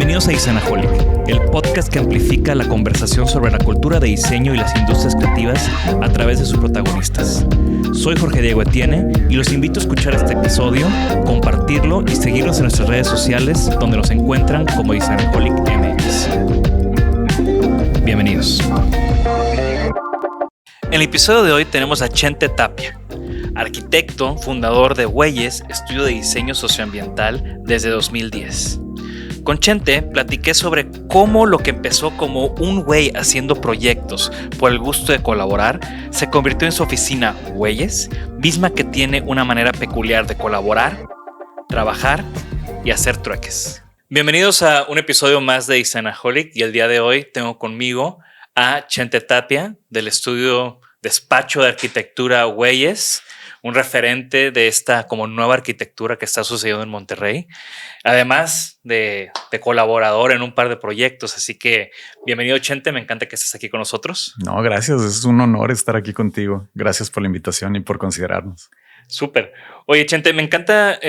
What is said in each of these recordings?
Bienvenidos a Designaholic, el podcast que amplifica la conversación sobre la cultura de diseño y las industrias creativas a través de sus protagonistas. Soy Jorge Diego Etienne y los invito a escuchar este episodio, compartirlo y seguirnos en nuestras redes sociales donde nos encuentran como Designaholic MX. Bienvenidos. En el episodio de hoy tenemos a Chente Tapia, arquitecto, fundador de Güeyes, estudio de diseño socioambiental desde 2010. Con Chente platiqué sobre cómo lo que empezó como un güey haciendo proyectos por el gusto de colaborar se convirtió en su oficina Güeyes, misma que tiene una manera peculiar de colaborar, trabajar y hacer trueques. Bienvenidos a un episodio más de Designaholic y el día de hoy tengo conmigo a Chente Tapia del estudio Despacho de Arquitectura Güeyes, un referente de esta como nueva arquitectura que está sucediendo en Monterrey, además de colaborador en un par de proyectos. Así que bienvenido, Chente, me encanta que estés aquí con nosotros. No, gracias, es un honor estar aquí contigo. Gracias por la invitación y por considerarnos. Súper. Oye, Chente, me encanta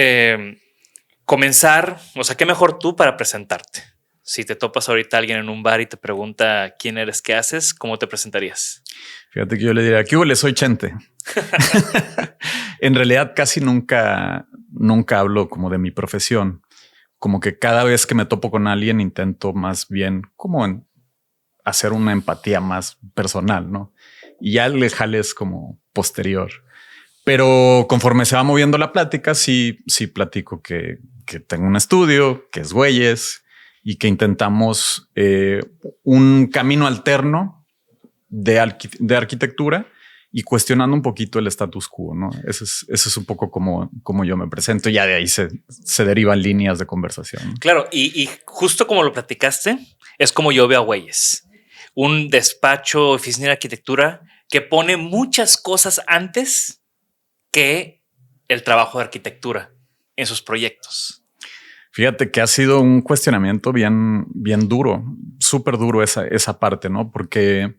comenzar, o sea, qué mejor tú para presentarte. Si te topas ahorita a alguien en un bar y te pregunta quién eres, qué haces, ¿cómo te presentarías? Fíjate que yo le diría, ¿qué hubo? Soy Chente. En realidad casi nunca hablo como de mi profesión. Como que cada vez que me topo con alguien intento más bien como hacer una empatía más personal, ¿no? Y ya el jale es como posterior. Pero conforme se va moviendo la plática, sí platico que tengo un estudio, que es Güeyes, y que intentamos un camino alterno de arquitectura y cuestionando un poquito el status quo, ¿no? Ese es un poco como yo me presento. Y ya de ahí se derivan líneas de conversación, ¿no? Claro, y justo como lo platicaste, es como yo veo a Güeyes. Un despacho, oficina de arquitectura que pone muchas cosas antes que el trabajo de arquitectura en sus proyectos. Fíjate que ha sido un cuestionamiento bien duro, súper duro esa parte, ¿no? Porque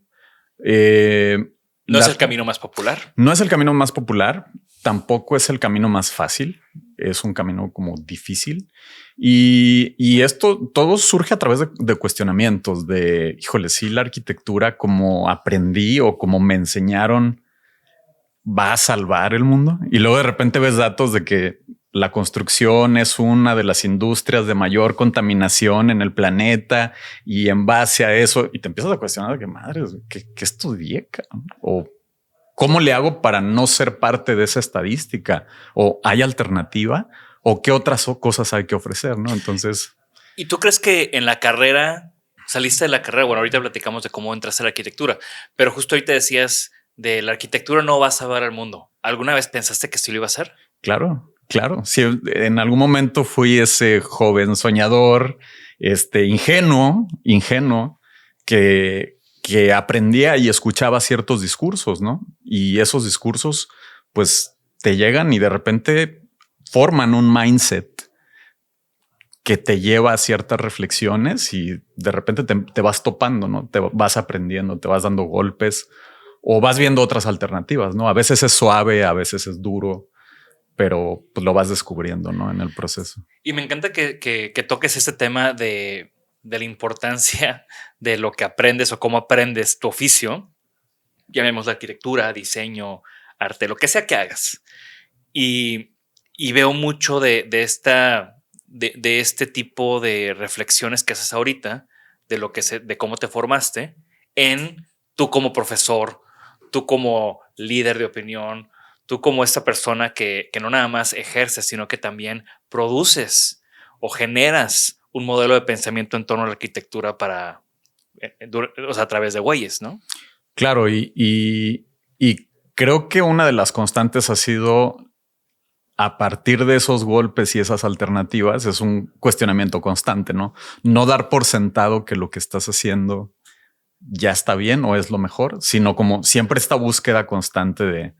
no es el camino más popular. No es el camino más popular, tampoco es el camino más fácil, es un camino como difícil. Y esto todo surge a través de cuestionamientos de, híjole, si la arquitectura como aprendí o como me enseñaron va a salvar el mundo. Y luego de repente ves datos de que la construcción es una de las industrias de mayor contaminación en el planeta y en base a eso, y te empiezas a cuestionar de que madres, ¿qué estudié? O ¿cómo le hago para no ser parte de esa estadística? ¿O hay alternativa? ¿O qué otras cosas hay que ofrecer? ¿No? Entonces... ¿Y tú crees que en la carrera, saliste de la carrera? Bueno, ahorita platicamos de cómo entraste a la arquitectura, pero justo ahorita decías de la arquitectura no va a salvar al mundo. ¿Alguna vez pensaste que sí lo iba a hacer? Claro. Sí, en algún momento fui ese joven soñador, ingenuo, que aprendía y escuchaba ciertos discursos, ¿no? Y esos discursos, pues, te llegan y de repente forman un mindset que te lleva a ciertas reflexiones y de repente te vas topando, ¿no? Te vas aprendiendo, te vas dando golpes o vas viendo otras alternativas, ¿no? A veces es suave, a veces es duro, pero pues lo vas descubriendo, ¿no? En el proceso. Y me encanta que toques este tema de la importancia de lo que aprendes o cómo aprendes tu oficio. Llamemos la arquitectura, diseño, arte, lo que sea que hagas. Y veo mucho de este tipo de reflexiones que haces ahorita, de cómo te formaste en tú como profesor, tú como líder de opinión, tú como esta persona que no nada más ejerces, sino que también produces o generas un modelo de pensamiento en torno a la arquitectura a través de Güeyes, ¿no? Claro, y creo que una de las constantes ha sido, a partir de esos golpes y esas alternativas, es un cuestionamiento constante, ¿no? No dar por sentado que lo que estás haciendo ya está bien o es lo mejor, sino como siempre esta búsqueda constante de,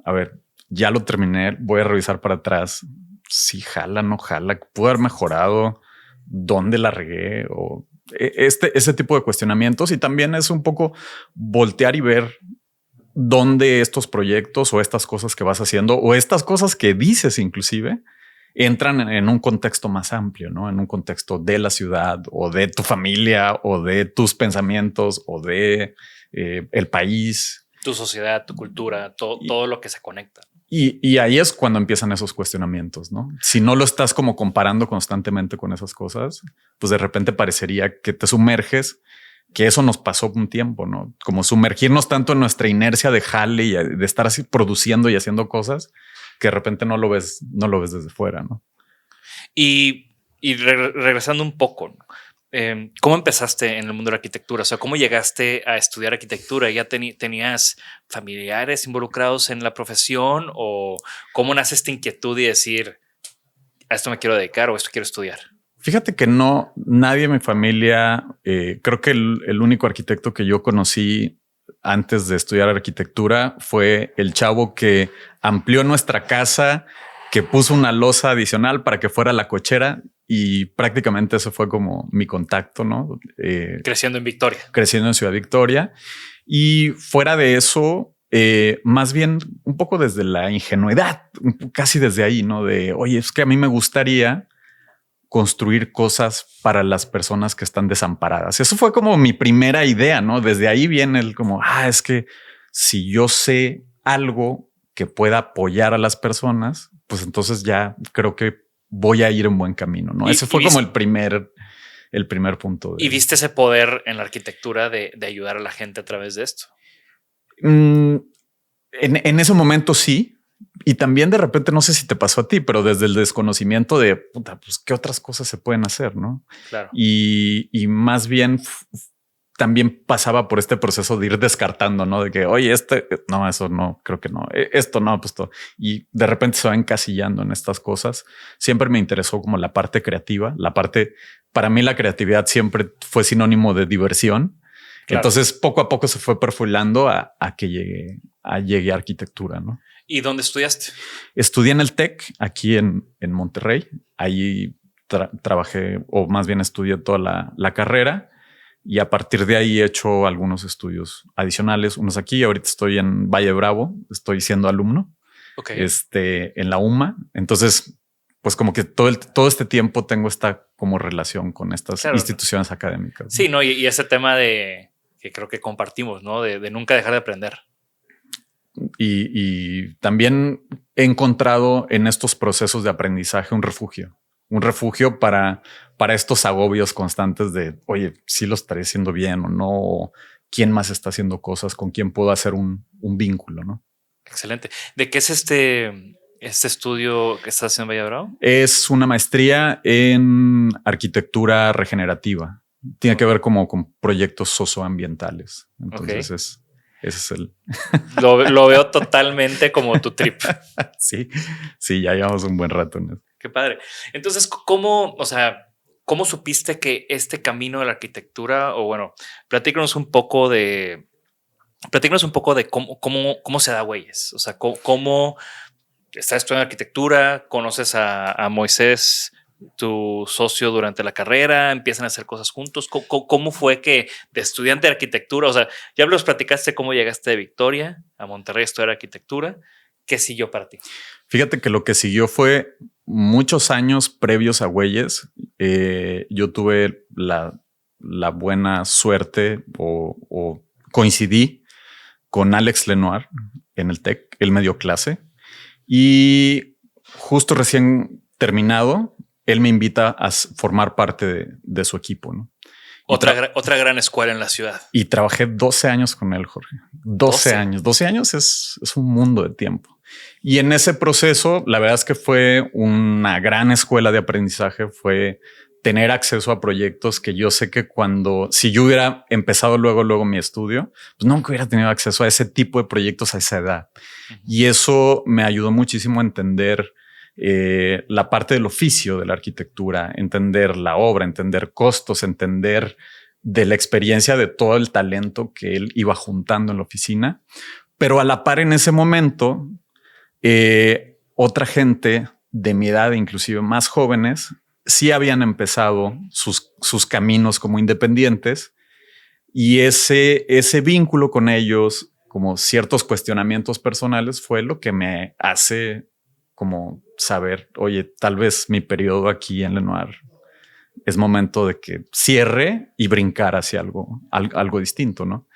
a ver, ya lo terminé, voy a revisar para atrás. Si jala, no jala, pudo haber mejorado, dónde la regué o ese tipo de cuestionamientos. Y también es un poco voltear y ver dónde estos proyectos o estas cosas que vas haciendo o estas cosas que dices inclusive entran en un contexto más amplio, ¿no? En un contexto de la ciudad o de tu familia o de tus pensamientos o de el país. Tu sociedad, tu cultura, todo lo que se conecta. Y ahí es cuando empiezan esos cuestionamientos, ¿no? Si no lo estás como comparando constantemente con esas cosas, pues de repente parecería que te sumerges, que eso nos pasó un tiempo, ¿no? Como sumergirnos tanto en nuestra inercia de jale y de estar así produciendo y haciendo cosas que de repente no lo ves desde fuera, ¿no? Y regresando un poco, ¿no? ¿Cómo empezaste en el mundo de la arquitectura? O sea, ¿cómo llegaste a estudiar arquitectura? ¿Ya tenías familiares involucrados en la profesión? ¿O cómo nace esta inquietud y decir, a esto me quiero dedicar o esto quiero estudiar? Fíjate que no, nadie en mi familia, creo que el único arquitecto que yo conocí antes de estudiar arquitectura fue el chavo que amplió nuestra casa, que puso una losa adicional para que fuera la cochera y prácticamente eso fue como mi contacto, ¿no? Creciendo en Victoria. Creciendo en Ciudad Victoria. Y fuera de eso, más bien un poco desde la ingenuidad, casi desde ahí, ¿no? De, oye, es que a mí me gustaría construir cosas para las personas que están desamparadas. Eso fue como mi primera idea, ¿no? Desde ahí viene el como, es que si yo sé algo que pueda apoyar a las personas, pues entonces ya creo que voy a ir en buen camino, ¿no? Ese fue como el primer punto. ¿Y viste ese poder en la arquitectura de ayudar a la gente a través de esto? En ese momento sí. Y también de repente, no sé si te pasó a ti, pero desde el desconocimiento de puta, pues qué otras cosas se pueden hacer, ¿no? Claro. Y más bien también pasaba por este proceso de ir descartando, ¿no? De que, oye, no, eso no, creo que no, esto no, pues todo. Y de repente se va encasillando en estas cosas. Siempre me interesó como la parte creativa, para mí la creatividad siempre fue sinónimo de diversión. Claro. Entonces poco a poco se fue perfilando a que llegué a arquitectura, ¿no? ¿Y dónde estudiaste? Estudié en el TEC, aquí en Monterrey. Ahí trabajé, o más bien estudié toda la carrera. Y a partir de ahí he hecho algunos estudios adicionales, unos aquí. Ahorita estoy en Valle Bravo, estoy siendo alumno en la UMA. Entonces, pues como que todo este tiempo tengo esta como relación con estas instituciones académicas. Sí, ¿no? Y ese tema de que creo que compartimos, ¿no? De nunca dejar de aprender. Y también he encontrado en estos procesos de aprendizaje un refugio para estos agobios constantes de, oye, sí lo estaré haciendo bien o no, quién más está haciendo cosas, con quién puedo hacer un vínculo, ¿no? Excelente. ¿De qué es este estudio que estás haciendo en Valle Bravo? Es una maestría en arquitectura regenerativa. Tiene que ver como con proyectos socioambientales. Entonces ese es el... Lo veo totalmente como tu trip. Sí, ya llevamos un buen rato en eso. Qué padre. Entonces, ¿cómo supiste que este camino de la arquitectura, o bueno, platícanos un poco de cómo se da Güeyes? O sea, cómo estás estudiando arquitectura, conoces a Moisés, tu socio, durante la carrera, empiezan a hacer cosas juntos. ¿Cómo fue que de estudiante de arquitectura, o sea, ya nos platicaste cómo llegaste de Victoria a Monterrey a estudiar arquitectura? ¿Qué siguió para ti? Fíjate que lo que siguió fue muchos años previos a Güeyes. Yo tuve la buena suerte o coincidí con Alex Lenoir en el TEC. Él me dio clase y justo recién terminado, él me invita a formar parte de su equipo, ¿no? Otra gran escuela en la ciudad. Y trabajé 12 años con él, Jorge. 12 años. 12 años es un mundo de tiempo. Y en ese proceso, la verdad es que fue una gran escuela de aprendizaje, fue tener acceso a proyectos que yo sé que si yo hubiera empezado luego mi estudio, pues nunca hubiera tenido acceso a ese tipo de proyectos a esa edad. Uh-huh. Y eso me ayudó muchísimo a entender la parte del oficio de la arquitectura, entender la obra, entender costos, entender de la experiencia de todo el talento que él iba juntando en la oficina. Pero a la par en ese momento, otra gente de mi edad, inclusive más jóvenes, sí habían empezado sus caminos como independientes y ese vínculo con ellos, como ciertos cuestionamientos personales, fue lo que me hace como saber, oye, tal vez mi periodo aquí en Lenoir es momento de que cierre y brincar hacia algo distinto, ¿no?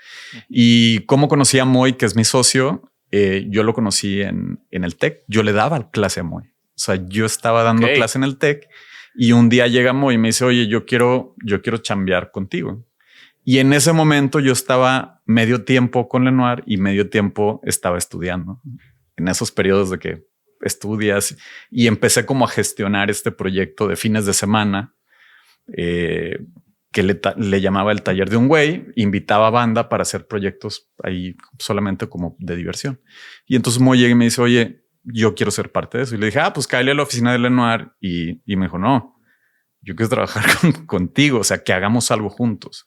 Y cómo conocí a Moy, que es mi socio, yo lo conocí en el TEC. Yo le daba clase a Moy. O sea, yo estaba dando clase en el TEC y un día llega Moy y me dice, oye, yo quiero chambear contigo. Y en ese momento yo estaba medio tiempo con Lenoir y medio tiempo estaba estudiando. En esos periodos de que estudias, y empecé como a gestionar este proyecto de fines de semana que le llamaba el taller de un güey, invitaba a banda para hacer proyectos ahí solamente como de diversión. Y entonces Moy llega y me dice, oye, yo quiero ser parte de eso. Y le dije, pues cállale a la oficina de Lenoir. Y me dijo, no, yo quiero trabajar contigo, o sea, que hagamos algo juntos.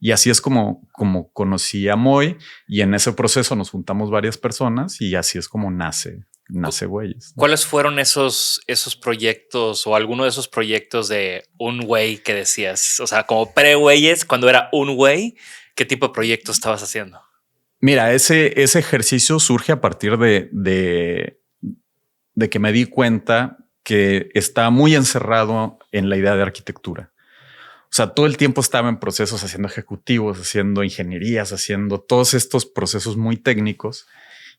Y así es como conocí a Moy, y en ese proceso nos juntamos varias personas y así es como nace Güeyes. ¿Cuáles fueron esos proyectos o alguno de esos proyectos de un güey que decías? O sea, como pre-Güeyes, cuando era un güey, ¿qué tipo de proyecto estabas haciendo? Mira, ese ejercicio surge a partir de que me di cuenta que estaba muy encerrado en la idea de arquitectura. O sea, todo el tiempo estaba en procesos haciendo ejecutivos, haciendo ingenierías, haciendo todos estos procesos muy técnicos,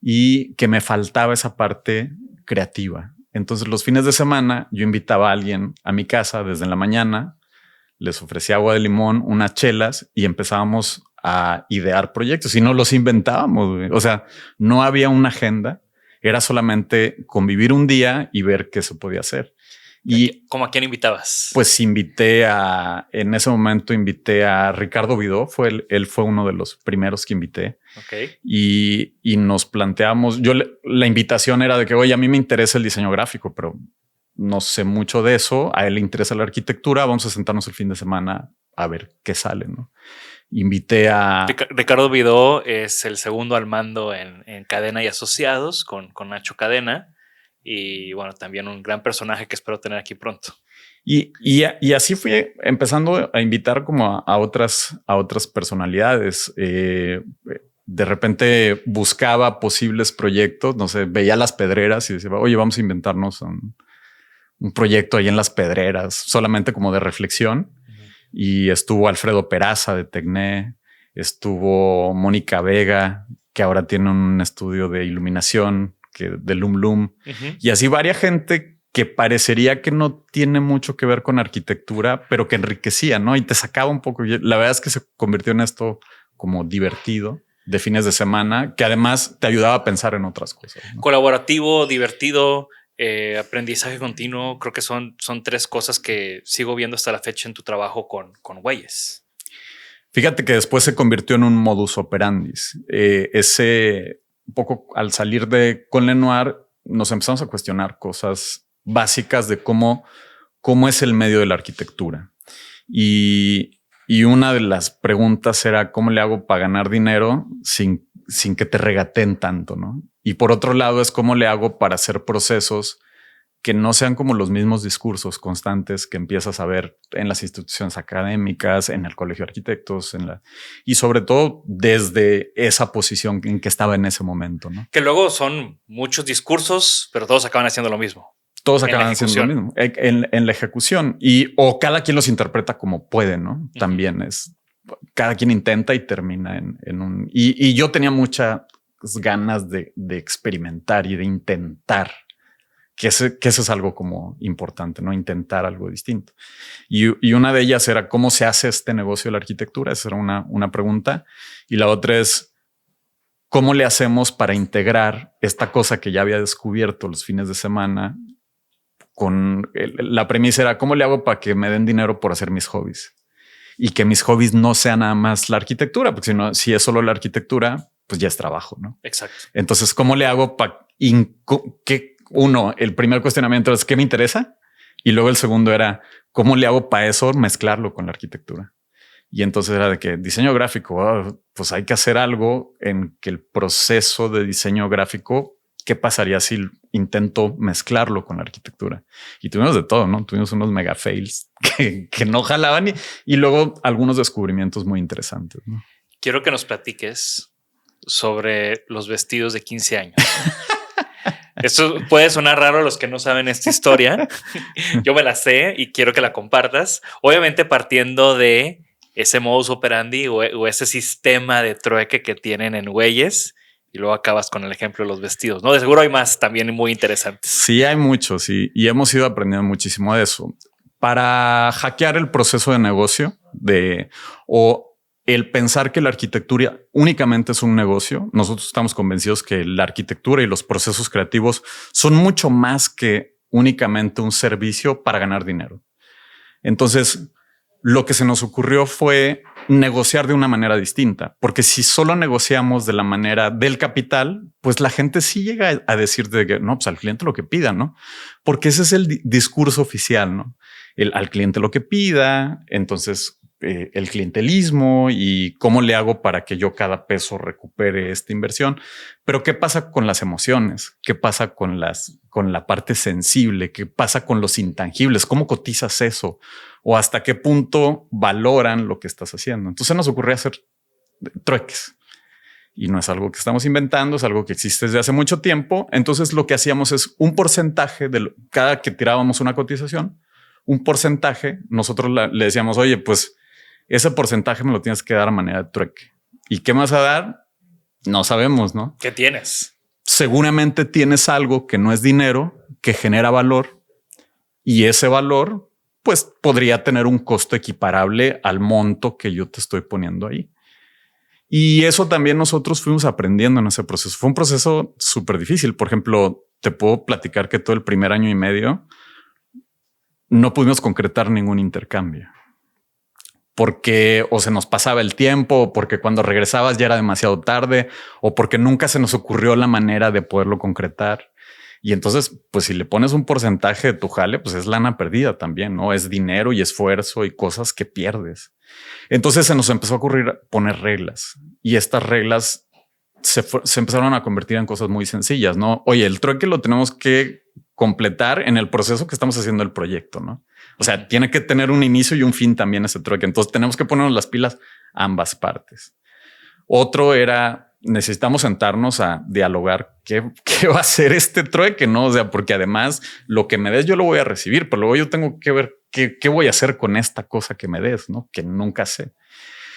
y que me faltaba esa parte creativa. Entonces los fines de semana yo invitaba a alguien a mi casa desde la mañana, les ofrecía agua de limón, unas chelas y empezábamos a idear proyectos y no los inventábamos. Güey. O sea, no había una agenda, era solamente convivir un día y ver qué se podía hacer. Y ¿cómo a quién invitabas? Pues en ese momento invité a Ricardo Vidó, él fue uno de los primeros que invité. Okay. Y nos planteamos, la invitación era de que, oye, a mí me interesa el diseño gráfico, pero no sé mucho de eso. A él le interesa la arquitectura. Vamos a sentarnos el fin de semana a ver qué sale, ¿no? Invité a Ricardo Vidó, es el segundo al mando en Cadena y Asociados con Nacho Cadena. Y bueno, también un gran personaje que espero tener aquí pronto. Y así fui empezando a invitar como a otras personalidades. De repente buscaba posibles proyectos, no sé, veía Las Pedreras y decía, oye, vamos a inventarnos un proyecto ahí en Las Pedreras, solamente como de reflexión. Y estuvo Alfredo Peraza de Tecné, estuvo Mónica Vega, que ahora tiene un estudio de iluminación de Lum Lum, y así varias gente que parecería que no tiene mucho que ver con arquitectura, pero que enriquecía, ¿no? Y te sacaba un poco. La verdad es que se convirtió en esto como divertido de fines de semana, que además te ayudaba a pensar en otras cosas, ¿no? Colaborativo, divertido, aprendizaje continuo. Creo que son tres cosas que sigo viendo hasta la fecha en tu trabajo con Güeyes. Fíjate que después se convirtió en un modus operandi. Un poco al salir con Lenoir, nos empezamos a cuestionar cosas básicas de cómo es el medio de la arquitectura. Y una de las preguntas era cómo le hago para ganar dinero sin que te regateen tanto, ¿no? Y por otro lado es cómo le hago para hacer procesos que no sean como los mismos discursos constantes que empiezas a ver en las instituciones académicas, en el Colegio de Arquitectos, y sobre todo desde esa posición en que estaba en ese momento, ¿no? Que luego son muchos discursos, pero todos acaban haciendo lo mismo. Todos acaban haciendo lo mismo en la ejecución, o cada quien los interpreta como puede, ¿no? También cada quien intenta y termina en un... Y yo tenía muchas ganas de experimentar y de intentar. Que eso es algo como importante, ¿no? Intentar algo distinto. Y una de ellas era cómo se hace este negocio de la arquitectura. Esa era una pregunta. Y la otra es cómo le hacemos para integrar esta cosa que ya había descubierto los fines de semana. La premisa era cómo le hago para que me den dinero por hacer mis hobbies y que mis hobbies no sean nada más la arquitectura, porque si es solo la arquitectura, pues ya es trabajo, ¿no? Exacto. Entonces, ¿cómo le hago para que el primer cuestionamiento es qué me interesa? Y luego el segundo era cómo le hago para eso mezclarlo con la arquitectura. Y entonces era de que diseño gráfico, pues hay que hacer algo en que el proceso de diseño gráfico, ¿qué pasaría si intento mezclarlo con la arquitectura? Y tuvimos de todo, ¿no? Tuvimos unos mega fails que no jalaban y luego algunos descubrimientos muy interesantes, ¿no? Quiero que nos platiques sobre los vestidos de 15 años. Esto puede sonar raro a los que no saben esta historia. Yo me la sé y quiero que la compartas. Obviamente partiendo de ese modus operandi o ese sistema de trueque que tienen en Güeyes y luego acabas con el ejemplo de los vestidos, ¿no? De seguro hay más también muy interesantes. Sí, hay muchos y hemos ido aprendiendo muchísimo de eso. Para hackear el proceso de negocio o el pensar que la arquitectura únicamente es un negocio, nosotros estamos convencidos que la arquitectura y los procesos creativos son mucho más que únicamente un servicio para ganar dinero. Entonces, lo que se nos ocurrió fue negociar de una manera distinta, porque si solo negociamos de la manera del capital, pues la gente sí llega a decir de que no, pues al cliente lo que pida, ¿no? Porque ese es el discurso oficial, ¿no? Al cliente lo que pida, entonces el clientelismo y cómo le hago para que yo cada peso recupere esta inversión. Pero ¿qué pasa con las emociones? ¿Qué pasa con la parte sensible? ¿Qué pasa con los intangibles? ¿Cómo cotizas eso? ¿O hasta qué punto valoran lo que estás haciendo? Entonces nos ocurrió hacer trueques. Y no es algo que estamos inventando, es algo que existe desde hace mucho tiempo. Entonces lo que hacíamos es un porcentaje de cada que tirábamos una cotización, un porcentaje, nosotros le decíamos, oye, pues ese porcentaje me lo tienes que dar a manera de trueque. ¿Y qué me vas a dar? No sabemos, ¿no? ¿Qué tienes? Seguramente tienes algo que no es dinero, que genera valor y ese valor pues podría tener un costo equiparable al monto que yo te estoy poniendo ahí. Y eso también nosotros fuimos aprendiendo en ese proceso. Fue un proceso súper difícil. Por ejemplo, te puedo platicar que todo el primer año y medio no pudimos concretar ningún intercambio porque o se nos pasaba el tiempo, o porque cuando regresabas ya era demasiado tarde, o porque nunca se nos ocurrió la manera de poderlo concretar. Y entonces, pues si le pones un porcentaje de tu jale, pues es lana perdida también, ¿no? Es dinero y esfuerzo y cosas que pierdes. Entonces se nos empezó a ocurrir poner reglas y estas reglas se empezaron a convertir en cosas muy sencillas, ¿no? Oye, el trueque lo tenemos que completar en el proceso que estamos haciendo el proyecto, ¿no? O sea, tiene que tener un inicio y un fin también ese trueque. Entonces tenemos que ponernos las pilas ambas partes. Otro era, necesitamos sentarnos a dialogar qué va a ser este trueque, ¿no? O sea, porque además lo que me des yo lo voy a recibir, pero luego yo tengo que ver qué voy a hacer con esta cosa que me des, ¿no? Que nunca sé.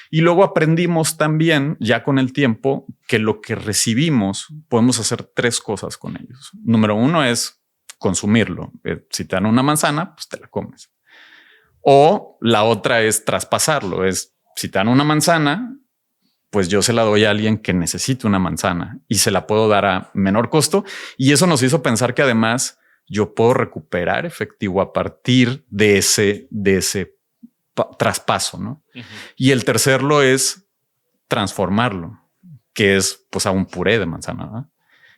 Y luego aprendimos también, ya con el tiempo, que lo que recibimos podemos hacer tres cosas con ellos. Número uno es consumirlo. Si te dan una manzana, pues te la comes. O la otra es traspasarlo. Es si te dan una manzana, pues yo se la doy a alguien que necesite una manzana y se la puedo dar a menor costo. Y eso nos hizo pensar que además yo puedo recuperar efectivo a partir de ese traspaso, ¿no? Uh-huh. Y el tercero es transformarlo, que es pues a un puré de manzana, ¿no?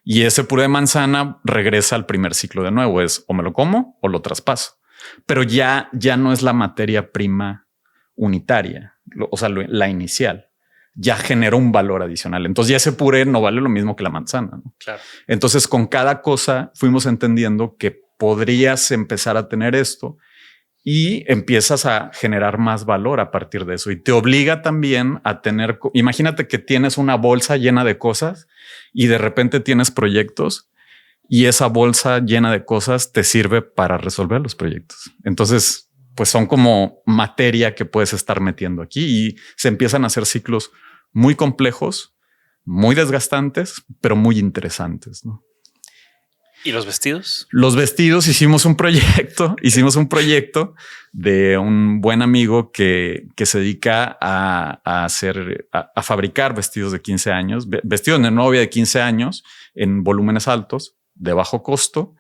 Y ese puré de manzana regresa al primer ciclo de nuevo, es o me lo como o lo traspaso, pero ya no es la materia prima unitaria, o sea, la inicial, ya genera un valor adicional. Entonces ya ese puré no vale lo mismo que la manzana, ¿no? Claro. Entonces con cada cosa fuimos entendiendo que podrías empezar a tener esto y empiezas a generar más valor a partir de eso y te obliga también a tener, imagínate que tienes una bolsa llena de cosas y de repente tienes proyectos y esa bolsa llena de cosas te sirve para resolver los proyectos. Entonces, pues son como materia que puedes estar metiendo aquí y se empiezan a hacer ciclos muy complejos, muy desgastantes, pero muy interesantes, ¿no? ¿Y los vestidos? Los vestidos hicimos un proyecto de un buen amigo que se dedica a fabricar vestidos de 15 años, vestidos de novia de 15 años en volúmenes altos, de bajo costo,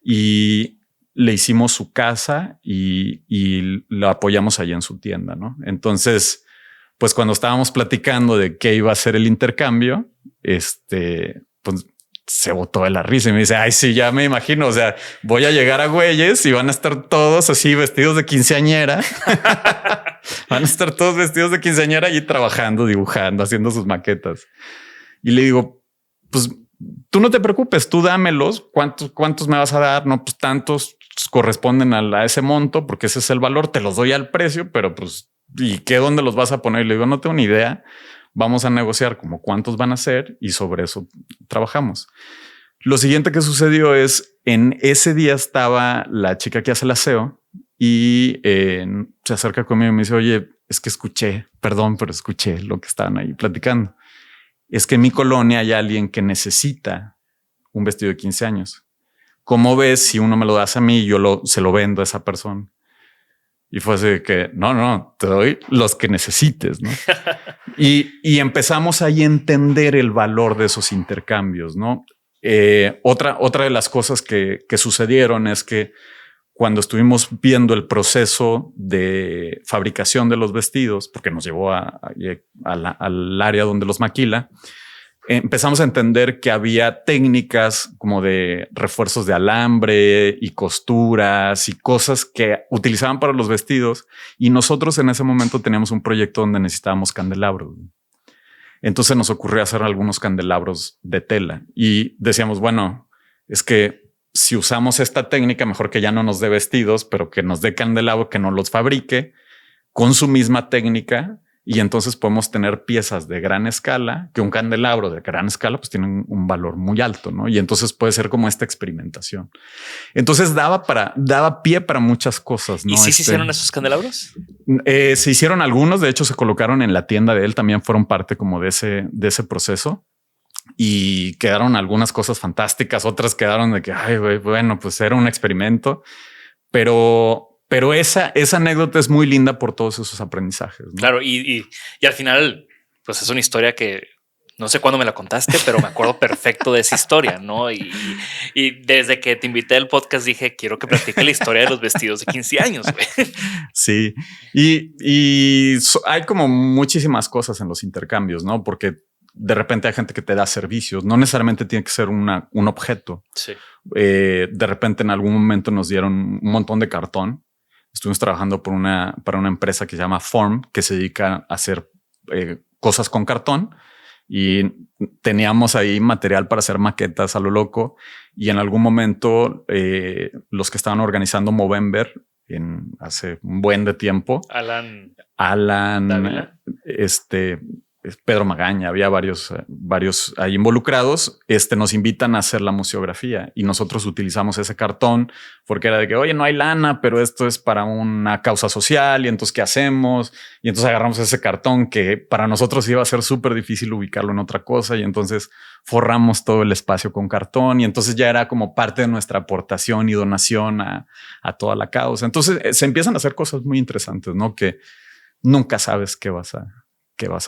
y le hicimos su casa y lo apoyamos allá en su tienda, ¿no? Entonces, pues cuando estábamos platicando de qué iba a ser el intercambio, pues se botó de la risa y me dice, ay, sí, ya me imagino. O sea, voy a llegar a Güeyes y van a estar todos así vestidos de quinceañera. Van a estar todos vestidos de quinceañera y trabajando, dibujando, haciendo sus maquetas. Y le digo, pues tú no te preocupes, tú dámelos. ¿Cuántos me vas a dar? No, pues tantos corresponden a ese monto porque ese es el valor. Te los doy al precio, pero pues, ¿y qué? ¿Dónde los vas a poner? Y le digo, no tengo ni idea. Vamos a negociar como cuántos van a ser y sobre eso trabajamos. Lo siguiente que sucedió es en ese día estaba la chica que hace el aseo y se acerca conmigo y me dice, oye, es que escuché, perdón, pero escuché lo que estaban ahí platicando. Es que en mi colonia hay alguien que necesita un vestido de 15 años. ¿Cómo ves si uno me lo das a mí y yo se lo vendo a esa persona? Y fue así que no, te doy los que necesites, ¿no? y empezamos ahí a entender el valor de esos intercambios, ¿no? Otra de las cosas que sucedieron es que cuando estuvimos viendo el proceso de fabricación de los vestidos, porque nos llevó al área donde los maquila, empezamos a entender que había técnicas como de refuerzos de alambre y costuras y cosas que utilizaban para los vestidos. Y nosotros en ese momento teníamos un proyecto donde necesitábamos candelabros. Entonces nos ocurrió hacer algunos candelabros de tela y decíamos, bueno, es que si usamos esta técnica, mejor que ya no nos dé vestidos, pero que nos dé candelabro, que no los fabrique con su misma técnica. Y entonces podemos tener piezas de gran escala, que un candelabro de gran escala pues tiene un valor muy alto, ¿no? Y entonces puede ser como esta experimentación. Entonces daba pie para muchas cosas, ¿no? ¿Y sí se hicieron esos candelabros? Se hicieron algunos, de hecho se colocaron en la tienda de él, también fueron parte como de ese proceso. Y quedaron algunas cosas fantásticas, otras quedaron de que, ay, güey, bueno, pues era un experimento, pero esa anécdota es muy linda por todos esos aprendizajes, ¿no? Claro, y al final, pues es una historia que no sé cuándo me la contaste, pero me acuerdo perfecto de esa historia, ¿no? Y desde que te invité al podcast dije, quiero que platique la historia de los vestidos de 15 años, güey. Sí, hay como muchísimas cosas en los intercambios, ¿no? Porque de repente hay gente que te da servicios, no necesariamente tiene que ser un objeto. Sí. De repente en algún momento nos dieron un montón de cartón. Estuvimos trabajando para una empresa que se llama Form, que se dedica a hacer cosas con cartón y teníamos ahí material para hacer maquetas a lo loco. Y en algún momento los que estaban organizando Movember hace un buen de tiempo, Alan, Dávila. Pedro Magaña, había varios ahí involucrados, nos invitan a hacer la museografía y nosotros utilizamos ese cartón porque era de que, oye, no hay lana, pero esto es para una causa social y entonces, ¿qué hacemos? Y entonces agarramos ese cartón que para nosotros iba a ser súper difícil ubicarlo en otra cosa y entonces forramos todo el espacio con cartón y entonces ya era como parte de nuestra aportación y donación a toda la causa. Entonces se empiezan a hacer cosas muy interesantes, ¿no? Que nunca sabes qué vas a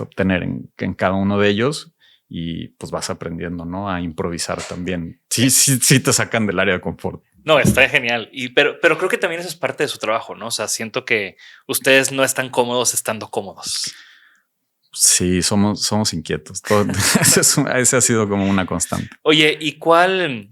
obtener en cada uno de ellos y pues vas aprendiendo, ¿no? A improvisar también. Sí te sacan del área de confort. No, está genial. Pero creo que también eso es parte de su trabajo, ¿no? O sea, siento que ustedes no están cómodos estando cómodos. Sí, somos inquietos. Ese ha sido como una constante. Oye, ¿y cuál?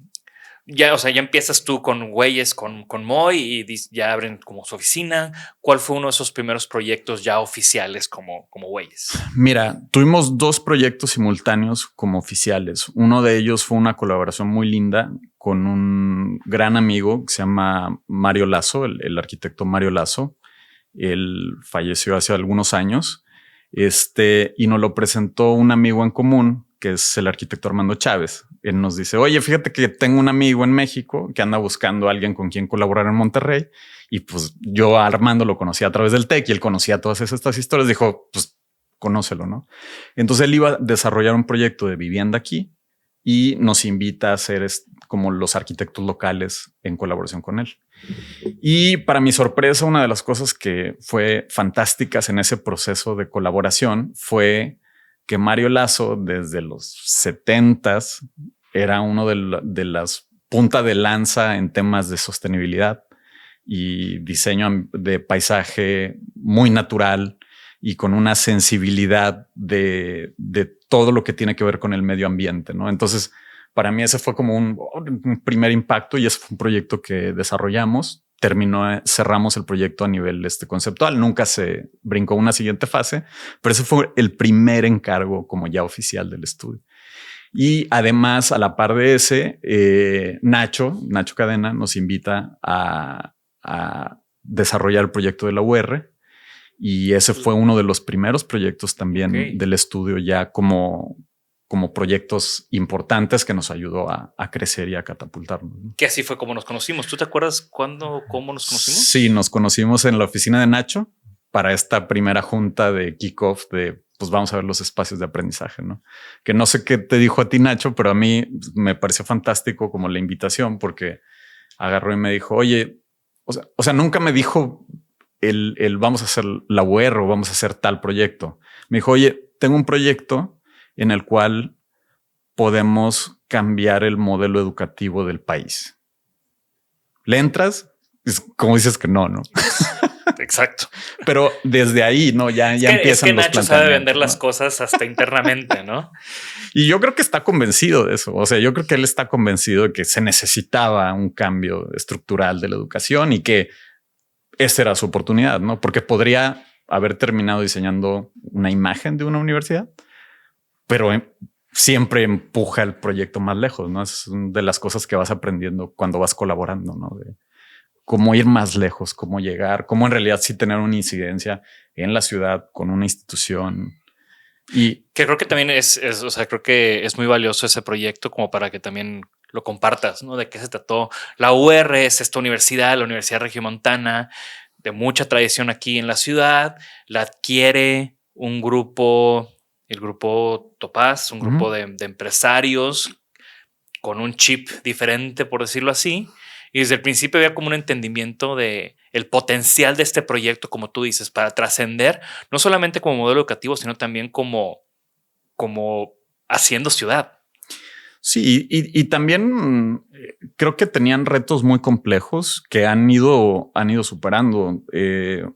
Ya, o sea, ya empiezas tú con güeyes, con Moy y ya abren como su oficina. ¿Cuál fue uno de esos primeros proyectos ya oficiales como güeyes? Mira, tuvimos 2 proyectos simultáneos como oficiales. Uno de ellos fue una colaboración muy linda con un gran amigo que se llama Mario Lazo, el arquitecto Mario Lazo. Él falleció hace algunos años. Y nos lo presentó un amigo en común, que es el arquitecto Armando Chávez. Él nos dice, oye, fíjate que tengo un amigo en México que anda buscando a alguien con quien colaborar en Monterrey. Y pues yo a Armando lo conocía a través del TEC y él conocía todas estas historias. Dijo, pues conócelo, ¿no? Entonces él iba a desarrollar un proyecto de vivienda aquí y nos invita a hacer como los arquitectos locales en colaboración con él. Y para mi sorpresa, una de las cosas que fue fantásticas en ese proceso de colaboración fue que Mario Lazo, desde los 70s, era uno de las punta de lanza en temas de sostenibilidad y diseño de paisaje muy natural y con una sensibilidad de todo lo que tiene que ver con el medio ambiente, ¿no? Entonces, para mí ese fue como un primer impacto y ese fue un proyecto que desarrollamos. Cerramos el proyecto a nivel conceptual. Nunca se brincó una siguiente fase, pero ese fue el primer encargo como ya oficial del estudio. Y además, a la par de ese, Nacho Cadena nos invita a desarrollar el proyecto de la UR. Y ese fue uno de los primeros proyectos también del estudio ya como como proyectos importantes que nos ayudó a crecer y a catapultarnos, ¿no? Que así fue como nos conocimos. ¿Tú te acuerdas cómo nos conocimos? Sí, nos conocimos en la oficina de Nacho para esta primera junta de kickoff de pues vamos a ver los espacios de aprendizaje, ¿no? Que no sé qué te dijo a ti, Nacho, pero a mí me pareció fantástico como la invitación porque agarró y me dijo, oye, o sea, nunca me dijo el vamos a hacer la UR o vamos a hacer tal proyecto. Me dijo, oye, tengo un proyecto en el cual podemos cambiar el modelo educativo del país. ¿Le entras? Es como dices que no, ¿no? Exacto. Pero desde ahí, ¿no? Ya empiezan es que los Nacho sabe vender ¿no? las cosas hasta internamente, ¿no? Y yo creo que está convencido de eso. O sea, yo creo que él está convencido de que se necesitaba un cambio estructural de la educación y que esa era su oportunidad, ¿no? Porque podría haber terminado diseñando una imagen de una universidad, pero siempre empuja el proyecto más lejos, ¿no? Es de las cosas que vas aprendiendo cuando vas colaborando, ¿no? De cómo ir más lejos, cómo llegar, cómo en realidad sí tener una incidencia en la ciudad con una institución. Y que creo que también o sea, creo que es muy valioso ese proyecto como para que también lo compartas, ¿no? De qué se trató. La UR es esta universidad, la Universidad Regiomontana, de mucha tradición aquí en la ciudad, la adquiere un grupo, el grupo Topaz, un grupo de empresarios con un chip diferente, por decirlo así. Y desde el principio había como un entendimiento de el potencial de este proyecto, como tú dices, para trascender, no solamente como modelo educativo, sino también como haciendo ciudad. Sí, y también creo que tenían retos muy complejos que han ido superando.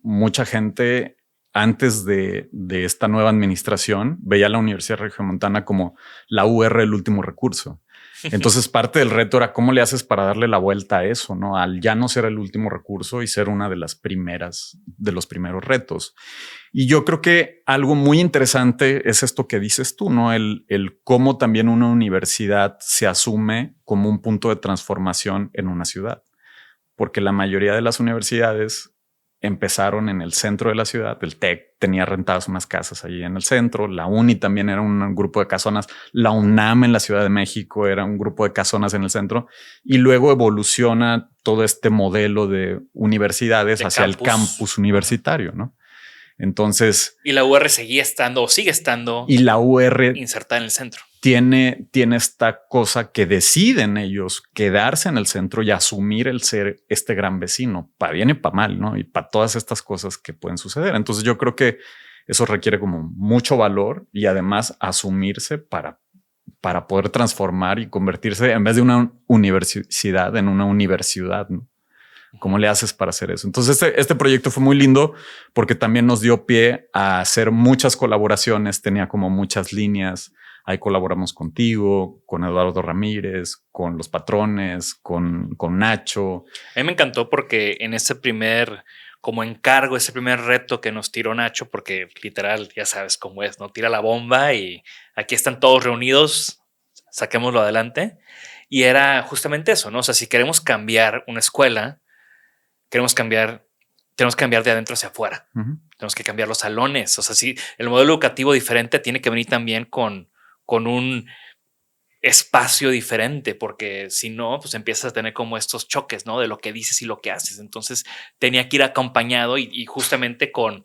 Mucha gente antes de esta nueva administración veía a la Universidad Regiomontana como la UR, el último recurso. Entonces parte del reto era cómo le haces para darle la vuelta a eso, ¿no? Al ya no ser el último recurso y ser una de los primeros retos. Y yo creo que algo muy interesante es esto que dices tú, ¿no? El cómo también una universidad se asume como un punto de transformación en una ciudad. Porque la mayoría de las universidades empezaron en el centro de la ciudad. El TEC tenía rentadas unas casas allí en el centro. La UNI también era un grupo de casonas. La UNAM en la Ciudad de México era un grupo de casonas en el centro. Y luego evoluciona todo este modelo de universidades hacia el campus universitario, ¿no? Entonces... Y la UR seguía estando o sigue estando... Y la UR... insertada en el centro. Tiene esta cosa que deciden ellos quedarse en el centro y asumir el ser este gran vecino, para bien y para mal, ¿no? Y para todas estas cosas que pueden suceder. Entonces yo creo que eso requiere como mucho valor y además asumirse para poder transformar y convertirse en vez de una universidad en una universidad, ¿no? ¿Cómo le haces para hacer eso? Entonces este proyecto fue muy lindo porque también nos dio pie a hacer muchas colaboraciones, tenía como muchas líneas. Ahí colaboramos contigo, con Eduardo Ramírez, con los patrones, con Nacho. A mí me encantó porque en ese primer como encargo, ese primer reto que nos tiró Nacho, porque literal ya sabes cómo es, ¿no? Tira la bomba y aquí están todos reunidos, saquémoslo adelante. Y era justamente eso, ¿no? O sea, si queremos cambiar una escuela, tenemos que cambiar de adentro hacia afuera. Tenemos que cambiar los salones. O sea, si el modelo educativo diferente tiene que venir también con un espacio diferente, porque si no, pues empiezas a tener como estos choques, ¿no? De lo que dices y lo que haces. Entonces tenía que ir acompañado y justamente con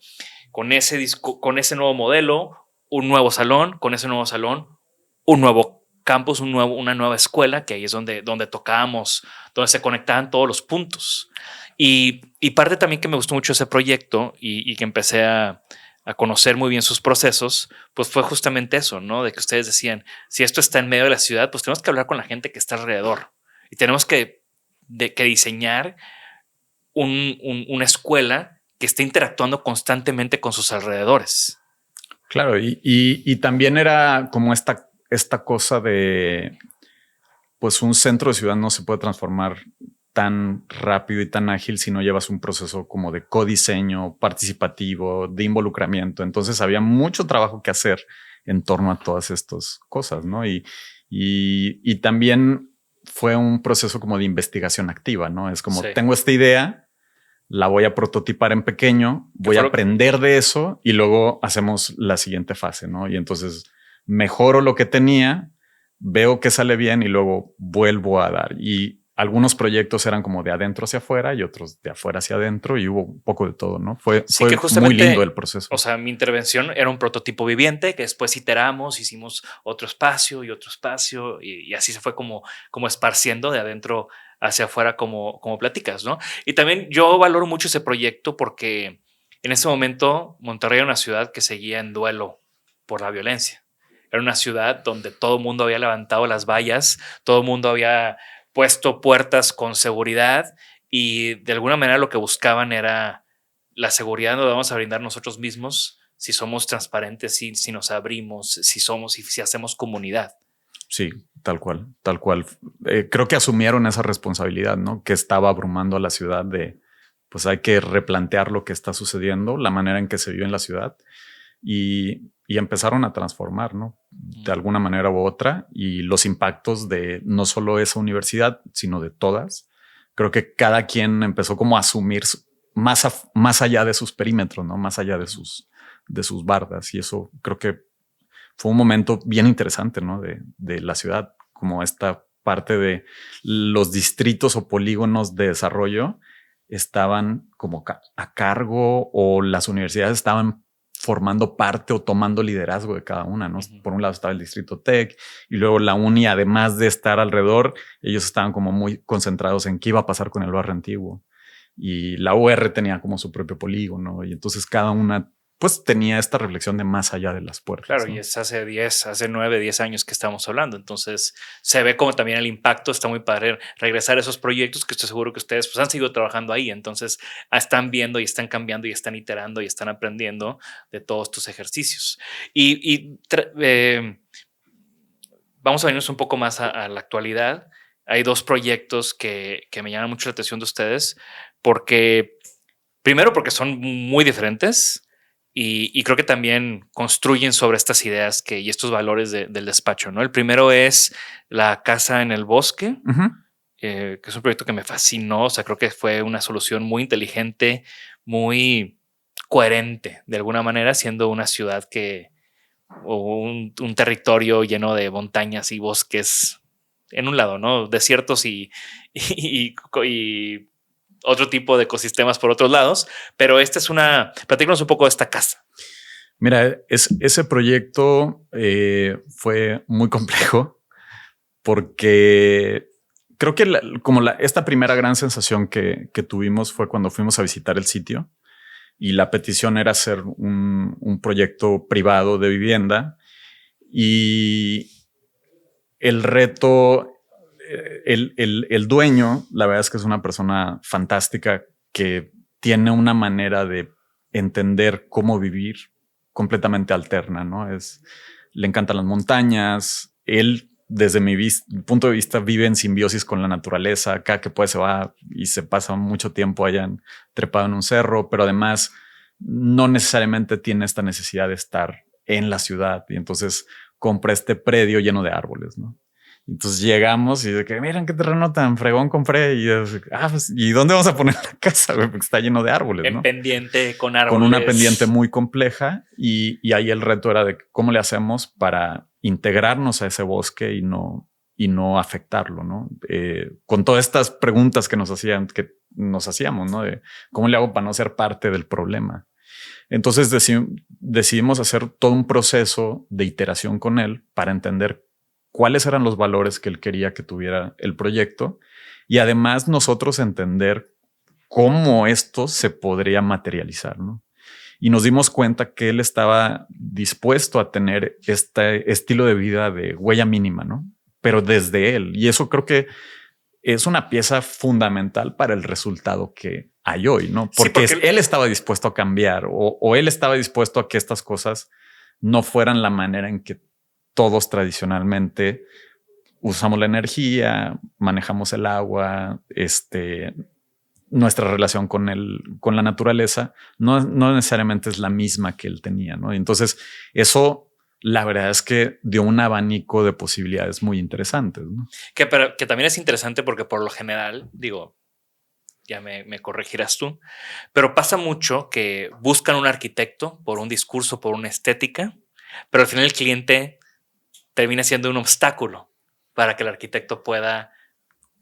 ese nuevo modelo, un nuevo salón, con ese nuevo salón, un nuevo campus, una nueva escuela, que ahí es donde tocábamos, donde se conectaban todos los puntos. Y parte también que me gustó mucho ese proyecto y que empecé a conocer muy bien sus procesos, pues fue justamente eso, ¿no? De que ustedes decían, si esto está en medio de la ciudad, pues tenemos que hablar con la gente que está alrededor y tenemos que diseñar una escuela que esté interactuando constantemente con sus alrededores. Claro, y también era como esta cosa de, pues un centro de ciudad no se puede transformar tan rápido y tan ágil si no llevas un proceso como de codiseño participativo, de involucramiento. Entonces había mucho trabajo que hacer en torno a todas estas cosas, ¿no? Y también fue un proceso como de investigación activa, ¿no? Es como, tengo esta idea, la voy a prototipar en pequeño, voy a aprender de eso y luego hacemos la siguiente fase, ¿no? Y entonces mejoro lo que tenía, veo que sale bien y luego vuelvo a dar. Y algunos proyectos eran como de adentro hacia afuera y otros de afuera hacia adentro y hubo un poco de todo, ¿no? Fue que muy lindo el proceso. O sea, mi intervención era un prototipo viviente que después iteramos, hicimos otro espacio y así se fue como esparciendo de adentro hacia afuera como platicas, ¿no? Y también yo valoro mucho ese proyecto porque en ese momento Monterrey era una ciudad que seguía en duelo por la violencia. Era una ciudad donde todo el mundo había levantado las vallas, todo el mundo había puesto puertas con seguridad y de alguna manera lo que buscaban era la seguridad nos vamos a brindar nosotros mismos si somos transparentes, si nos abrimos, si hacemos comunidad. Sí, tal cual, tal cual. Creo que asumieron esa responsabilidad, ¿no? Que estaba abrumando a la ciudad de, pues hay que replantear lo que está sucediendo, la manera en que se vive en la ciudad y empezaron a transformar, ¿no? De alguna manera u otra y los impactos de no solo esa universidad, sino de todas. Creo que cada quien empezó como a asumir más allá de sus perímetros, ¿no? Más allá de sus bardas y eso creo que fue un momento bien interesante, ¿no? De la ciudad, como esta parte de los distritos o polígonos de desarrollo estaban como a cargo o las universidades estaban formando parte o tomando liderazgo de cada una, ¿no? Por un lado estaba el distrito Tech y luego la uni, además de estar alrededor, ellos estaban como muy concentrados en qué iba a pasar con el barrio antiguo y la UR tenía como su propio polígono y entonces cada una pues tenía esta reflexión de más allá de las puertas. Claro, ¿no? y es hace 9, 10 años que estamos hablando. Entonces se ve como también el impacto. Está muy padre regresar a esos proyectos que estoy seguro que ustedes pues, han seguido trabajando ahí. Entonces están viendo y están cambiando y están iterando y están aprendiendo de todos tus ejercicios. Vamos a venirnos un poco más a la actualidad. Hay dos proyectos que me llaman mucho la atención de ustedes primero porque son muy diferentes. Y creo que también construyen sobre estas ideas y estos valores del despacho, ¿no? El primero es la casa en el bosque, que es un proyecto que me fascinó. O sea, creo que fue una solución muy inteligente, muy coherente, de alguna manera, siendo una ciudad o un territorio lleno de montañas y bosques en un lado, ¿no? Desiertos y otro tipo de ecosistemas por otros lados, pero platícanos un poco de esta casa. Mira, ese proyecto fue muy complejo porque creo que esta primera gran sensación que tuvimos fue cuando fuimos a visitar el sitio y la petición era hacer un proyecto privado de vivienda y el reto, el dueño, la verdad es que es una persona fantástica que tiene una manera de entender cómo vivir completamente alterna, ¿no? Le encantan las montañas. Él, desde mi punto de vista, vive en simbiosis con la naturaleza. Cada que puede se va y se pasa mucho tiempo allá trepado en un cerro, pero además no necesariamente tiene esta necesidad de estar en la ciudad. Y entonces compra este predio lleno de árboles, ¿no? Entonces llegamos y de que miren qué terreno tan fregón compré. Y pues, ¿y dónde vamos a poner la casa? Porque está lleno de árboles, en ¿no? Pendiente con árboles. Con una pendiente muy compleja. Y ahí el reto era de cómo le hacemos para integrarnos a ese bosque y no afectarlo, ¿no? Con todas estas preguntas que nos hacíamos, ¿no? De cómo le hago para no ser parte del problema. Entonces decidimos hacer todo un proceso de iteración con él para entender cuáles eran los valores que él quería que tuviera el proyecto y además nosotros entender cómo esto se podría materializar, ¿no? Y nos dimos cuenta que él estaba dispuesto a tener este estilo de vida de huella mínima, ¿no? Pero desde él. Y eso creo que es una pieza fundamental para el resultado que hay hoy, ¿no? Porque él estaba dispuesto a cambiar o él estaba dispuesto a que estas cosas no fueran la manera en que todos tradicionalmente usamos la energía, manejamos el agua, nuestra relación con la naturaleza no necesariamente es la misma que él tenía, ¿no? Entonces eso, la verdad es que dio un abanico de posibilidades muy interesantes, ¿no? Que también es interesante porque por lo general, digo, ya me corregirás tú, pero pasa mucho que buscan un arquitecto por un discurso, por una estética, pero al final el cliente termina siendo un obstáculo para que el arquitecto pueda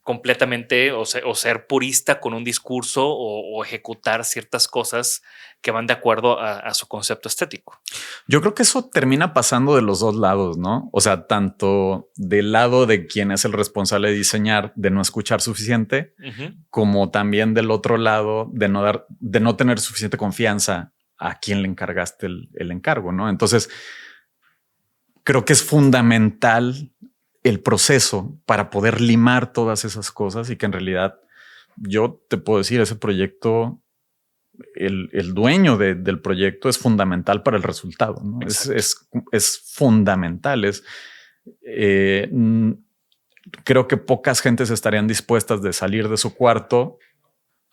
completamente o ser purista con un discurso o ejecutar ciertas cosas que van de acuerdo a su concepto estético. Yo creo que eso termina pasando de los dos lados, ¿no? O sea, tanto del lado de quien es el responsable de diseñar, de no escuchar suficiente, como también del otro lado de no tener suficiente confianza a quien le encargaste el encargo, ¿no? Entonces, creo que es fundamental el proceso para poder limar todas esas cosas y que en realidad yo te puedo decir, ese proyecto, el dueño del proyecto es fundamental para el resultado, ¿no? Es fundamental. Creo que pocas gentes estarían dispuestas de salir de su cuarto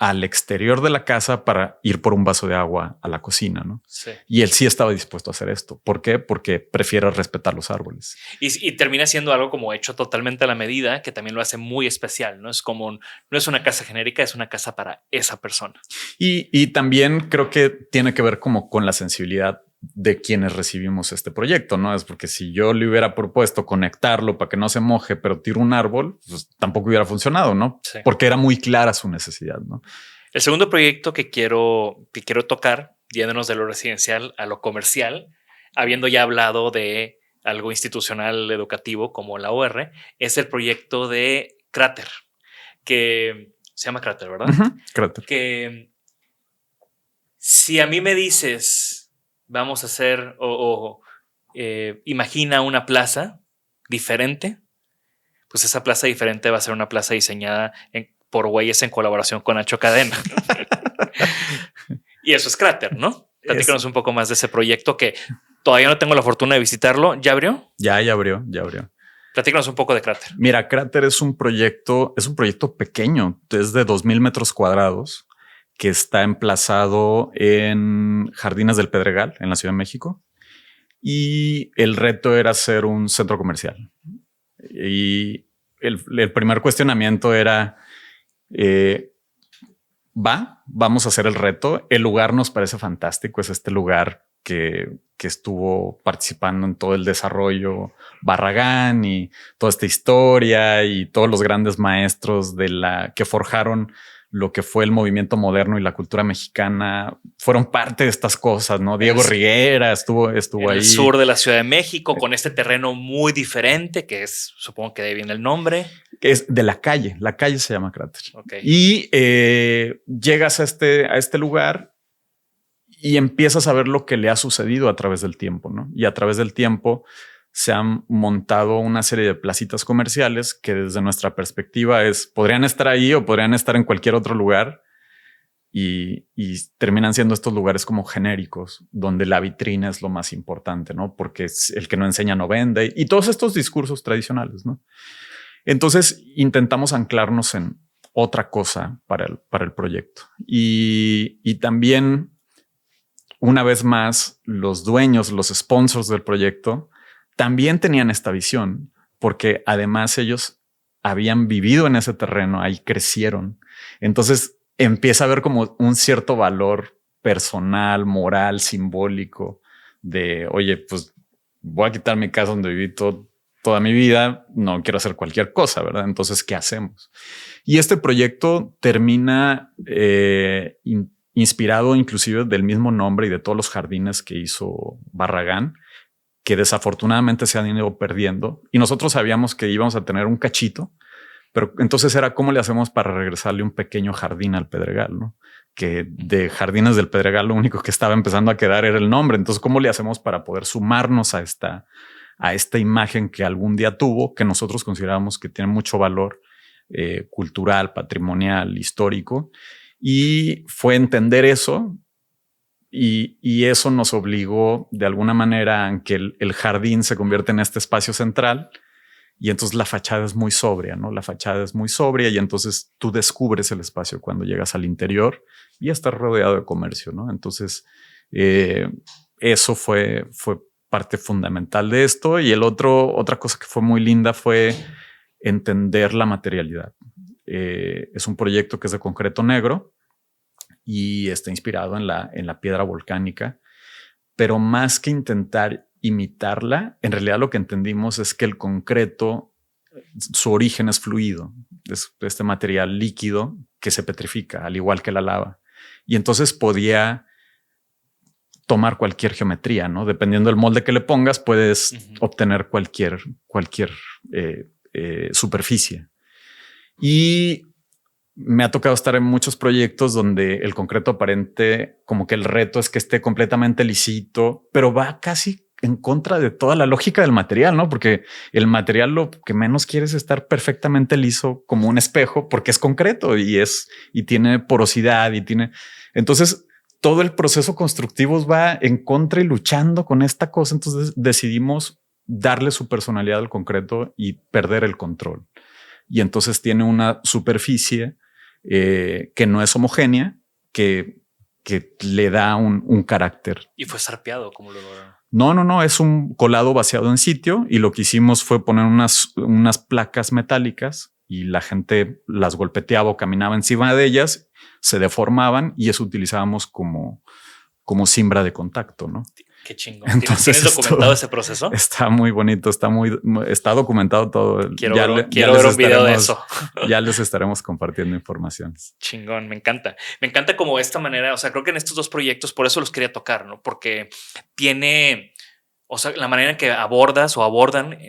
al exterior de la casa para ir por un vaso de agua a la cocina, ¿no? Sí. Y él sí estaba dispuesto a hacer esto. ¿Por qué? Porque prefiere respetar los árboles. Y termina siendo algo como hecho totalmente a la medida, que también lo hace muy especial, ¿no? Es como, no es una casa genérica, es una casa para esa persona. Y también creo que tiene que ver como con la sensibilidad de quienes recibimos este proyecto, ¿no? Es porque si yo le hubiera propuesto conectarlo para que no se moje, pero tiro un árbol, pues tampoco hubiera funcionado, ¿no? Sí. Porque era muy clara su necesidad, ¿no? El segundo proyecto que quiero tocar, yéndonos de lo residencial a lo comercial, habiendo ya hablado de algo institucional educativo como la UR, es el proyecto de Cráter, que se llama Cráter, ¿verdad? Cráter. Que si a mí me dices, vamos a hacer imagina una plaza diferente, pues esa plaza diferente va a ser una plaza diseñada por güeyes en colaboración con Nacho Cadena. Y eso es Cráter, ¿no? Platícanos un poco más de ese proyecto que todavía no tengo la fortuna de visitarlo. ¿Ya abrió? Ya abrió. Platícanos un poco de Cráter. Mira, Cráter es un proyecto pequeño, es de 2,000 metros cuadrados, que está emplazado en Jardines del Pedregal, en la Ciudad de México. Y el reto era hacer un centro comercial. Y el primer cuestionamiento era, vamos a hacer el reto. El lugar nos parece fantástico. Es este lugar que estuvo participando en todo el desarrollo Barragán y toda esta historia y todos los grandes maestros que forjaron lo que fue el movimiento moderno y la cultura mexicana fueron parte de estas cosas, ¿no? Diego Riguera estuvo en ahí. El sur de la Ciudad de México, con este terreno muy diferente, que es, supongo que de ahí viene el nombre. Es de la calle se llama Cráter. Okay. Y llegas a este lugar y empiezas a ver lo que le ha sucedido a través del tiempo, ¿no? Y a través del tiempo se han montado una serie de placitas comerciales que desde nuestra perspectiva podrían estar ahí o podrían estar en cualquier otro lugar y terminan siendo estos lugares como genéricos donde la vitrina es lo más importante, ¿no? Porque el que no enseña no vende y todos estos discursos tradicionales, ¿no? Entonces intentamos anclarnos en otra cosa para el proyecto y también una vez más los dueños, los sponsors del proyecto también tenían esta visión, porque además ellos habían vivido en ese terreno, ahí crecieron. Entonces empieza a haber como un cierto valor personal, moral, simbólico de, oye, pues voy a quitar mi casa donde viví toda mi vida, no quiero hacer cualquier cosa, ¿verdad? Entonces, ¿qué hacemos? Y este proyecto termina inspirado inclusive del mismo nombre y de todos los jardines que hizo Barragán, que desafortunadamente se han ido perdiendo. Y nosotros sabíamos que íbamos a tener un cachito, pero entonces era cómo le hacemos para regresarle un pequeño jardín al Pedregal, ¿no? Que de Jardines del Pedregal lo único que estaba empezando a quedar era el nombre. Entonces, ¿cómo le hacemos para poder sumarnos a esta imagen que algún día tuvo, que nosotros consideramos que tiene mucho valor cultural, patrimonial, histórico? Y fue entender eso. Y eso nos obligó de alguna manera a que el jardín se convierte en este espacio central y entonces la fachada es muy sobria, ¿no? La fachada es muy sobria y entonces tú descubres el espacio cuando llegas al interior y estás rodeado de comercio, ¿no? Entonces eso fue parte fundamental de esto. Y otra cosa que fue muy linda fue entender la materialidad. Es un proyecto que es de concreto negro y está inspirado en la piedra volcánica, pero más que intentar imitarla. En realidad lo que entendimos es que el concreto, su origen es fluido, es este material líquido que se petrifica, al igual que la lava. Y entonces podía tomar cualquier geometría, ¿no? Dependiendo del molde que le pongas, puedes obtener cualquier superficie. Y me ha tocado estar en muchos proyectos donde el concreto aparente, como que el reto es que esté completamente lisito, pero va casi en contra de toda la lógica del material, ¿no? Porque el material lo que menos quiere es estar perfectamente liso como un espejo, porque es concreto y tiene porosidad y tiene. Entonces, todo el proceso constructivo va en contra y luchando con esta cosa. Entonces decidimos darle su personalidad al concreto y perder el control. Y entonces tiene una superficie que no es homogénea, que le da un carácter. ¿Y fue sarpeado? ¿Cómo lo lograron? No, es un colado vaciado en sitio y lo que hicimos fue poner unas placas metálicas y la gente las golpeteaba o caminaba encima de ellas, se deformaban y eso utilizábamos como cimbra de contacto, ¿no? Qué chingón. ¿Tienes documentado ese proceso? Está muy bonito, está documentado todo. Quiero ver un video de eso. Ya les estaremos compartiendo información. Chingón, me encanta. Me encanta como esta manera, o sea, creo que en estos dos proyectos, por eso los quería tocar, ¿no? Porque tiene, o sea, la manera en que abordan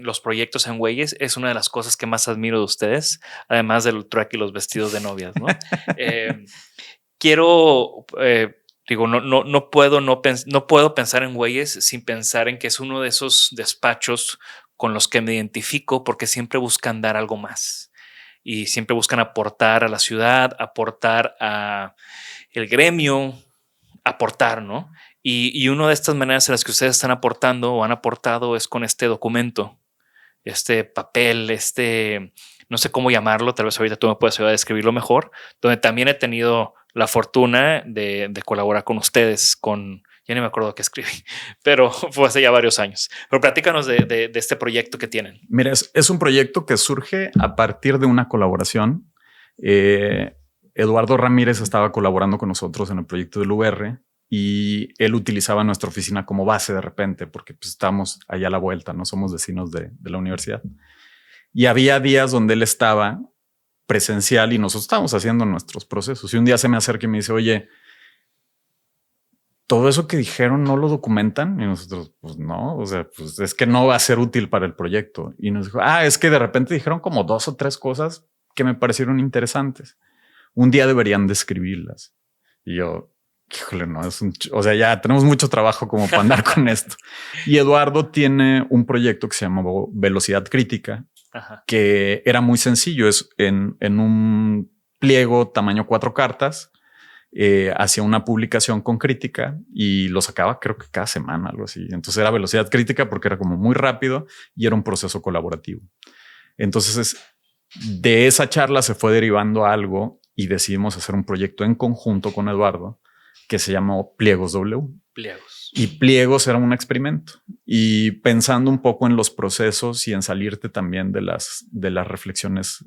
los proyectos en Weyes es una de las cosas que más admiro de ustedes, además del track y los vestidos de novias, ¿no? Digo, no puedo pensar en Weyes sin pensar en que es uno de esos despachos con los que me identifico porque siempre buscan dar algo más y siempre buscan aportar a la ciudad, aportar a el gremio, aportar, ¿no? Y una de estas maneras en las que ustedes están aportando o han aportado es con este documento, este papel, no sé cómo llamarlo, tal vez ahorita tú me puedes ayudar a describirlo mejor, donde también he tenido la fortuna de colaborar con ustedes, ya ni me acuerdo qué escribí, pero fue hace ya varios años. Pero platícanos de este proyecto que tienen. Mira, es un proyecto que surge a partir de una colaboración. Eduardo Ramírez estaba colaborando con nosotros en el proyecto del UR y él utilizaba nuestra oficina como base de repente, porque pues, estamos allá a la vuelta, no somos vecinos de la universidad. Y había días donde él estaba presencial y nosotros estábamos haciendo nuestros procesos. Y un día se me acerca y me dice, oye, todo eso que dijeron no lo documentan. Y nosotros, pues no, o sea, pues es que no va a ser útil para el proyecto. Y nos dijo, es que de repente dijeron como 2 o 3 cosas que me parecieron interesantes. Un día deberían describirlas. Y yo, híjole, no, o sea, ya tenemos mucho trabajo como para andar con esto. Y Eduardo tiene un proyecto que se llama Velocidad Crítica. Ajá. Que era muy sencillo, es en un pliego tamaño 4 cartas, hacía una publicación con crítica y lo sacaba creo que cada semana, algo así. Entonces era velocidad crítica porque era como muy rápido y era un proceso colaborativo. Entonces de esa charla se fue derivando algo y decidimos hacer un proyecto en conjunto con Eduardo que se llamó Pliegos W. Y Pliegos era un experimento y pensando un poco en los procesos y en salirte también de las reflexiones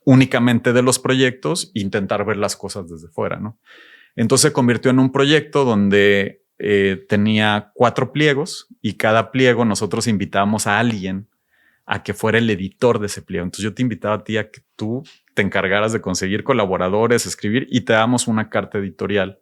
únicamente de los proyectos, intentar ver las cosas desde fuera, ¿no? Entonces se convirtió en un proyecto donde tenía 4 pliegos y cada pliego nosotros invitábamos a alguien a que fuera el editor de ese pliego. Entonces yo te invitaba a ti a que tú te encargaras de conseguir colaboradores, escribir y te damos una carta editorial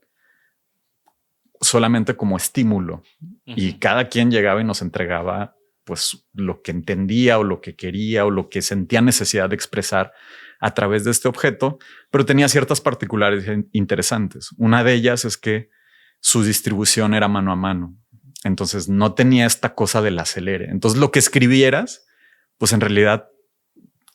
solamente como estímulo. Y cada quien llegaba y nos entregaba pues lo que entendía o lo que quería o lo que sentía necesidad de expresar a través de este objeto, pero tenía ciertas particularidades interesantes. Una de ellas es que su distribución era mano a mano. Entonces no tenía esta cosa del acelere. Entonces lo que escribieras, pues en realidad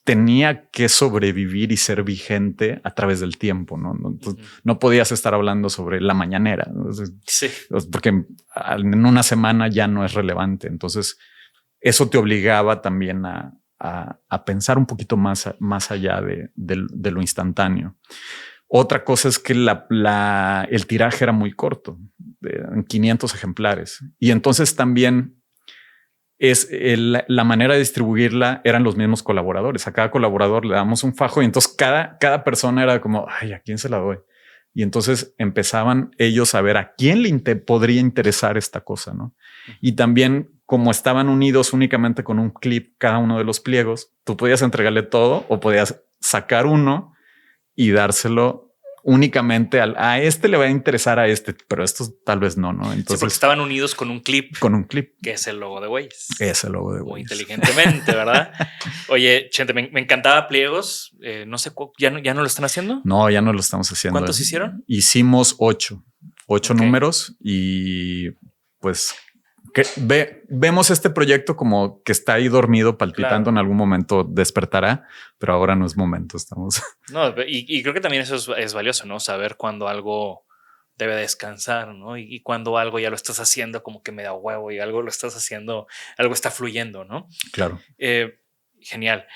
tenía que sobrevivir y ser vigente a través del tiempo, ¿no? Entonces, no podías estar hablando sobre la mañanera, ¿no? Sí. Porque en una semana ya no es relevante. Entonces, eso te obligaba también a pensar un poquito más allá de lo instantáneo. Otra cosa es que el tiraje era muy corto, en 500 ejemplares. Y entonces también la manera de distribuirla eran los mismos colaboradores. A cada colaborador le damos un fajo y entonces cada persona era como, ay, ¿a quién se la doy? Y entonces empezaban ellos a ver a quién podría interesar esta cosa, ¿no? Y también, como estaban unidos únicamente con un clip cada uno de los pliegos, tú podías entregarle todo o podías sacar uno y dárselo únicamente a este le va a interesar a este, pero esto tal vez no, ¿no? Entonces, sí, porque estaban unidos con un clip. Con un clip. Que es el logo de Güeyes. Es el logo de Güeyes. Muy inteligentemente, ¿verdad? Oye, Chente, me encantaba pliegos. No sé, ¿ya no lo están haciendo? No, ya no lo estamos haciendo. ¿Cuántos hicieron? Hicimos 8 números y pues vemos este proyecto como que está ahí dormido, palpitando. Claro. En algún momento despertará, pero ahora no es momento. Estamos. No, y creo que también eso es valioso, ¿no? Saber cuándo algo debe descansar, ¿no? Y cuando algo ya lo estás haciendo como que me da huevo y algo lo estás haciendo, algo está fluyendo, ¿no? Claro. Genial.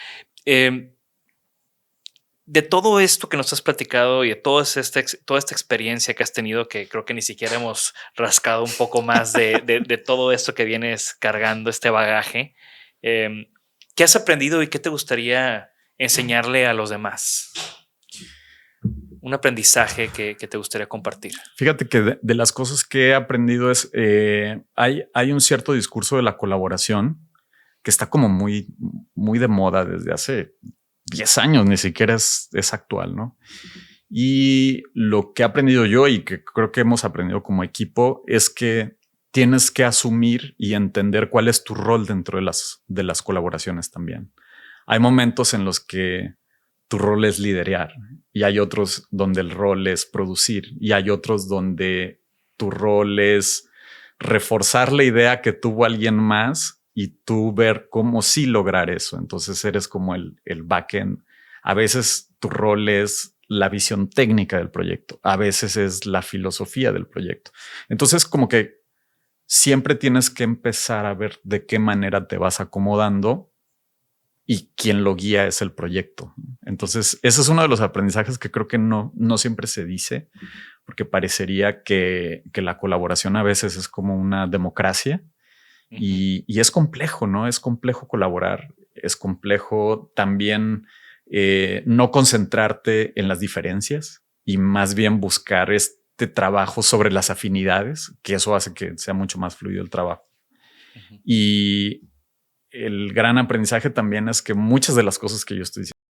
De todo esto que nos has platicado y de toda esta experiencia que has tenido, que creo que ni siquiera hemos rascado un poco más de todo esto que vienes cargando, este bagaje, ¿qué has aprendido y qué te gustaría enseñarle a los demás? Un aprendizaje que te gustaría compartir. Fíjate que de las cosas que he aprendido es, hay un cierto discurso de la colaboración que está como muy, muy de moda desde hace 10 años, ni siquiera es actual, ¿no? Y lo que he aprendido yo y que creo que hemos aprendido como equipo es que tienes que asumir y entender cuál es tu rol dentro de las colaboraciones también. Hay momentos en los que tu rol es liderar y hay otros donde el rol es producir y hay otros donde tu rol es reforzar la idea que tuvo alguien más y tú ver cómo sí lograr eso. Entonces eres como el backend. A veces tu rol es la visión técnica del proyecto. A veces es la filosofía del proyecto. Entonces como que siempre tienes que empezar a ver de qué manera te vas acomodando y quien lo guía es el proyecto. Entonces ese es uno de los aprendizajes que creo que no siempre se dice, porque parecería que la colaboración a veces es como una democracia. Y es complejo, ¿no? Es complejo colaborar, es complejo también no concentrarte en las diferencias y más bien buscar este trabajo sobre las afinidades, que eso hace que sea mucho más fluido el trabajo. Y el gran aprendizaje también es que muchas de las cosas que yo estoy diciendo